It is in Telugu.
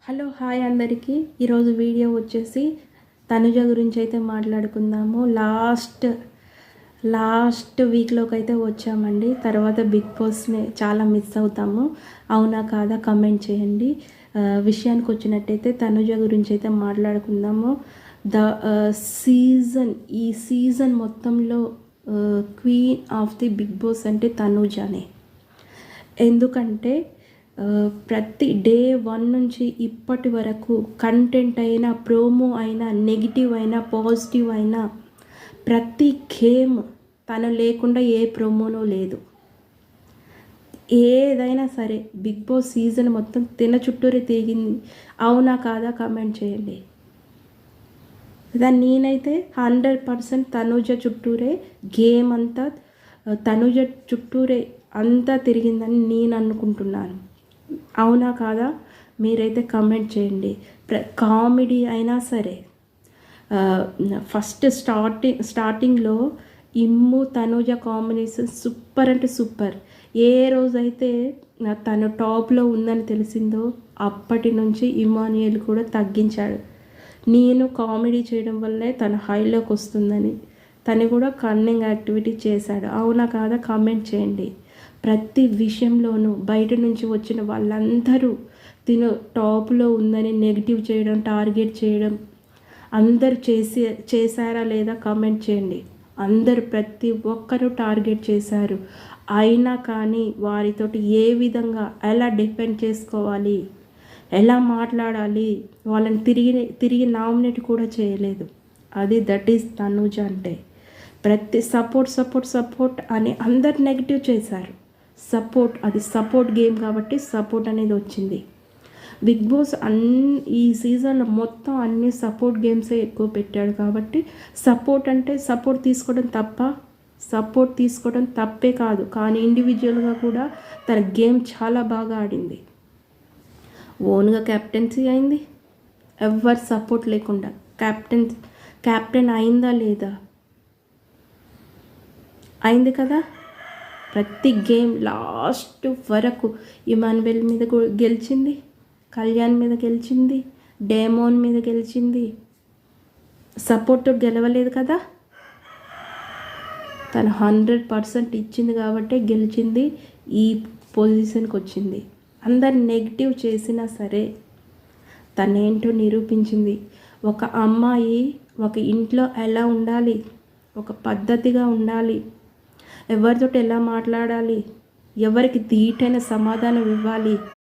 హలో హాయ్ అందరికీ. ఈరోజు వీడియో వచ్చేసి తనుజ గురించి అయితే మాట్లాడుకుందాము. లాస్ట్ వీక్లోకి అయితే వచ్చామండి. తర్వాత బిగ్ బాస్ని చాలా మిస్ అవుతాము. అవునా కాదా కమెంట్ చేయండి. విషయానికి వచ్చినట్టయితే తనుజ గురించి అయితే మాట్లాడుకుందాము. ఈ సీజన్ మొత్తంలో queen of the Big Boss అంటే తనుజనే. ఎందుకంటే ప్రతి డే 1 నుంచి ఇప్పటి వరకు కంటెంట్ అయినా, ప్రోమో అయినా, నెగిటివ్ అయినా, పాజిటివ్ అయినా ప్రతి గేమ్ తను లేకుండా ఏ ప్రోమోనో లేదు. ఏదైనా సరే బిగ్ బాస్ సీజన్ మొత్తం తిన చుట్టూరే తిరిగింది. అవునా కాదా కమెంట్ చేయండి. నేనైతే 100% తనుజ చుట్టూరే గేమ్ అంతా తనుజ చుట్టూరే అంతా తిరిగిందని నేను అనుకుంటున్నాను. అవునా కాదా మీరైతే కమెంట్ చేయండి. కామెడీ అయినా సరే ఫస్ట్ స్టార్టింగ్లో ఇమ్ము తనుజ కాంబినేషన్ సూపర్ అంటే సూపర్. ఏ రోజైతే తను టాప్లో ఉందని తెలిసిందో అప్పటి నుంచి ఇమాన్యుయల్ కూడా తగ్గించాడు. నేను కామెడీ చేయడం వల్లే తన హైలోకి వస్తుందని తను కూడా కన్నింగ్ యాక్టివిటీ చేశాడు. అవునా కాదా కామెంట్ చేయండి. ప్రతి విషయంలోనూ బయట నుంచి వచ్చిన వాళ్ళందరూ తిను టాప్లో ఉందని నెగిటివ్ చేయడం, టార్గెట్ చేయడం అందరు చేశారా లేదా కామెంట్ చేయండి. అందరు ప్రతి ఒక్కరూ టార్గెట్ చేశారు. అయినా కానీ వారితోటి ఏ విధంగా ఎలా డిఫెండ్ చేసుకోవాలి, ఎలా మాట్లాడాలి, వాళ్ళని తిరిగి నామినేట్ కూడా చేయలేదు. దట్ ఈస్ తనుజ అంటే. ప్రతి సపోర్ట్ అని అందరు నెగిటివ్ చేశారు. సపోర్ట్ గేమ్ కాబట్టి సపోర్ట్ అనేది వచ్చింది. బిగ్ బాస్ ఈ సీజన్లో మొత్తం అన్ని సపోర్ట్ గేమ్సే ఎక్కువ పెట్టాడు కాబట్టి సపోర్ట్ తీసుకోవడం తప్పే కాదు. కానీ ఇండివిజువల్గా కూడా తన గేమ్ చాలా బాగా ఆడింది. ఓన్గా కెప్టెన్సీ అయింది. ఎవరు సపోర్ట్ లేకుండా క్యాప్టెన్ అయిందా లేదా? అయింది కదా. ప్రతి గేమ్ లాస్ట్ వరకు ఇమాన్యుయల్ మీద గెలిచింది, కళ్యాణ్ మీద గెలిచింది, డేమోన్ మీద గెలిచింది. సపోర్ట్ గెలవలేదు కదా. తను 100% ఇచ్చింది కాబట్టి గెలిచింది, ఈ పొజిషన్కి వచ్చింది. అందరు నెగిటివ్ చేసినా సరే తనేంటో నిరూపించింది. ఒక అమ్మాయి ఒక ఇంట్లో ఎలా ఉండాలి, ఒక పద్ధతిగా ఉండాలి, ఎవరితో ఎలా మాట్లాడాలి, ఎవరికి ధీటైన సమాధానం ఇవ్వాలి,